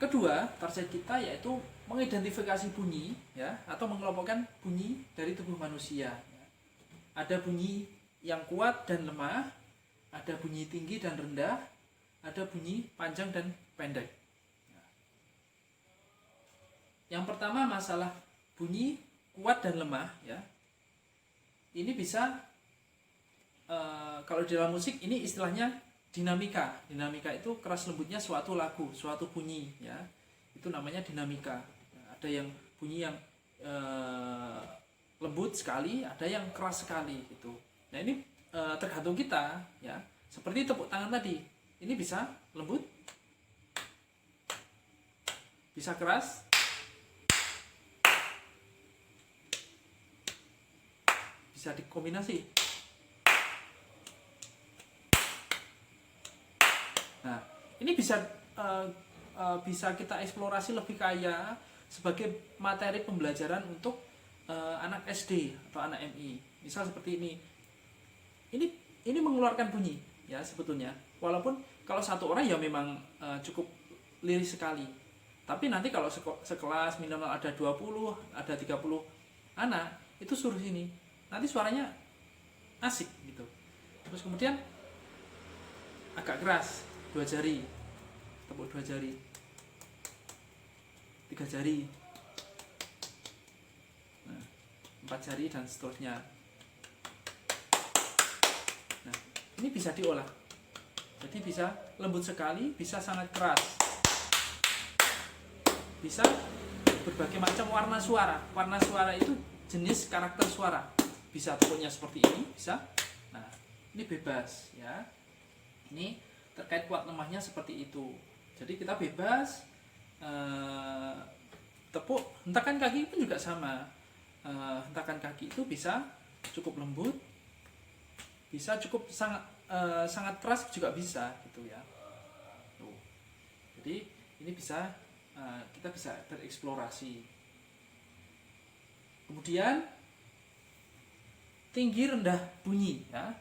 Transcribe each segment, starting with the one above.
kedua, target kita yaitu mengidentifikasi bunyi ya, atau mengelompokkan bunyi dari tubuh manusia. Ada bunyi yang kuat dan lemah, ada bunyi tinggi dan rendah, ada bunyi panjang dan pendek. Yang pertama masalah bunyi kuat dan lemah ya. Ini bisa kalau di dalam musik ini istilahnya dinamika. Dinamika itu keras lembutnya suatu lagu, suatu bunyi ya. Itu namanya dinamika. Ada yang bunyi yang lembut sekali, ada yang keras sekali gitu. Nah, ini tergantung kita ya. Seperti tepuk tangan tadi. Ini bisa lembut, bisa keras, bisa dikombinasi. Nah, ini bisa kita eksplorasi lebih kaya sebagai materi pembelajaran untuk anak SD atau anak MI. Misal seperti ini. Ini mengeluarkan bunyi ya sebetulnya. Walaupun kalau satu orang ya memang cukup liris sekali. Tapi nanti kalau sekelas minimal ada 20, ada 30 anak, itu suruh sini. Nanti suaranya asik gitu. Terus kemudian agak keras, 2 jari, tepuk 2 jari, 3 jari, 4 jari dan seterusnya. Nah, ini bisa diolah. Jadi bisa lembut sekali, bisa sangat keras, bisa berbagai macam warna suara. Warna suara itu jenis karakter suara. Bisa tepuknya seperti ini, bisa. Nah, ini bebas ya. Ini terkait kuat lemahnya seperti itu. Jadi kita bebas tepuk, hentakan kaki pun juga sama. Hentakan kaki itu bisa cukup lembut, bisa cukup sangat keras juga bisa gitu ya. Tuh. Jadi ini bisa kita bisa bereksplorasi. Kemudian tinggi rendah bunyi ya.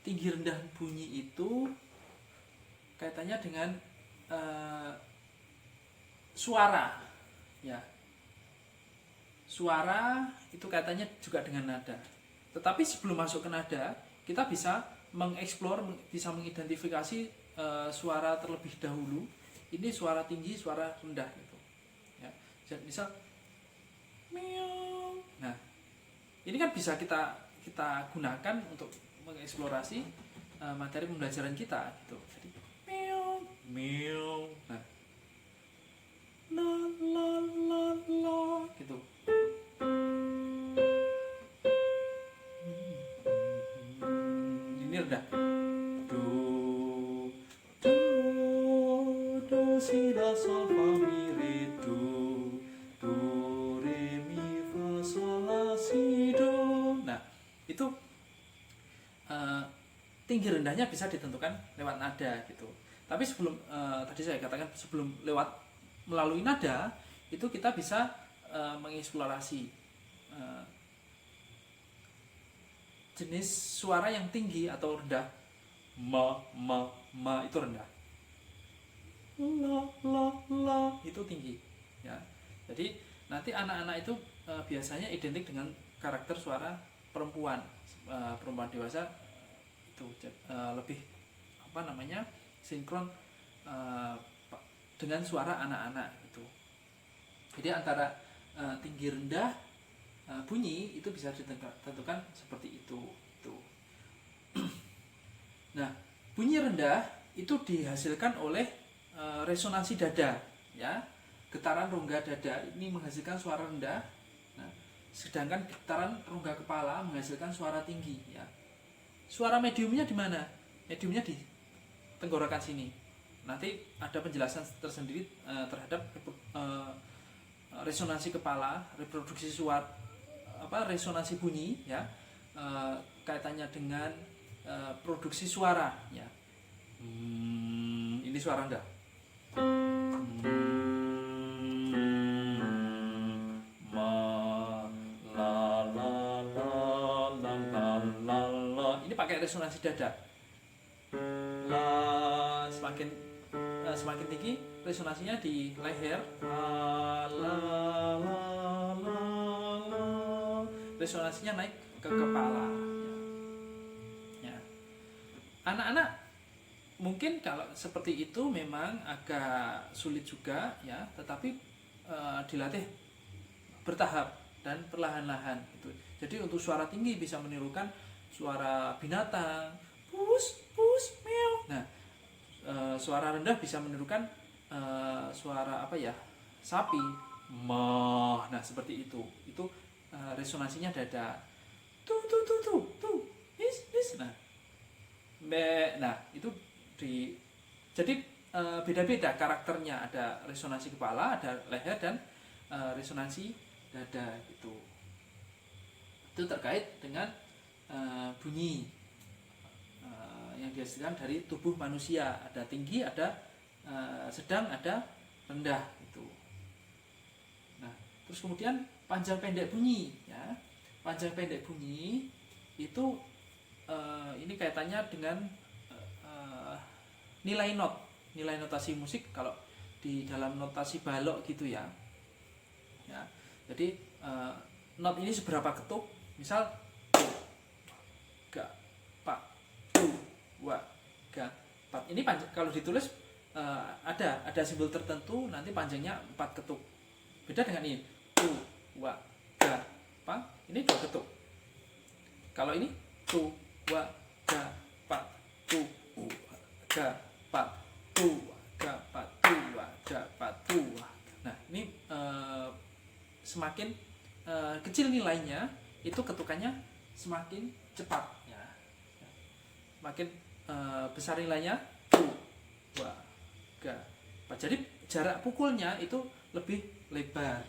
Tinggi rendah bunyi itu kaitannya dengan suara ya. Suara itu kaitannya juga dengan nada. Tetapi sebelum masuk ke nada, kita bisa mengeksplor, bisa mengidentifikasi suara terlebih dahulu. Ini suara tinggi, suara rendah gitu. Ya. Jadi misal meow. Nah, ini kan bisa kita gunakan untuk mengeksplorasi materi pembelajaran kita gitu. Jadi meow, meow. Nah, la la la la gitu. Ini rendah. Do si la sol fa mi re do re mi fa sol la si do. Nah, itu tinggi rendahnya bisa ditentukan lewat nada gitu. Tapi sebelum tadi saya katakan sebelum lewat melalui nada itu kita bisa mengeksplorasi jenis suara yang tinggi atau rendah. Ma itu rendah. La itu tinggi ya. Jadi nanti anak-anak itu biasanya identik dengan karakter suara perempuan dewasa itu lebih sinkron dengan suara anak-anak itu. Jadi antara tinggi rendah bunyi itu bisa ditentukan seperti itu. Nah, bunyi rendah itu dihasilkan oleh resonansi dada ya. Getaran rongga dada ini menghasilkan suara rendah. Nah, sedangkan getaran rongga kepala menghasilkan suara tinggi ya. Suara mediumnya di mana? Mediumnya di tenggorokan sini. Nanti ada penjelasan tersendiri terhadap resonansi kepala, reproduksi suara resonansi bunyi ya. Kaitannya dengan produksi suara ya. Ini suara rendah. Ini pakai resonansi dada. La semakin semakin tinggi resonansinya di leher. La, la, la, la, la. Resonansinya naik ke kepala. Ya. Anak-anak mungkin kalau seperti itu memang agak sulit juga ya, tetapi dilatih bertahap dan perlahan-lahan gitu. Jadi untuk suara tinggi bisa menirukan suara binatang, pus pus meow. Nah, suara rendah bisa menirukan suara apa ya, sapi, mah. Nah seperti itu resonansinya dada, tuh his. Nah be, nah itu jadi beda-beda karakternya, ada resonansi kepala, ada leher, dan resonansi dada gitu. Itu terkait dengan bunyi yang dihasilkan dari tubuh manusia, ada tinggi, ada sedang, ada rendah itu. Nah terus kemudian panjang pendek bunyi ya. Panjang pendek bunyi itu ini kaitannya dengan nilai notasi musik. Kalau di dalam notasi balok gitu ya, jadi not ini seberapa ketuk, misal ga pa tu wa ga pat, ini panjang, kalau ditulis ada simbol tertentu nanti panjangnya 4 ketuk. Beda dengan ini tu wa ga pa, ini 2 ketuk. Kalau ini tu wa ga pa tu ga pa tu ga pa tu ga pa tu. Nah ini semakin kecil nilainya, itu ketukannya semakin cepat ya. Semakin besar nilainya tu wa ga pa, jadi jarak pukulnya itu lebih lebar.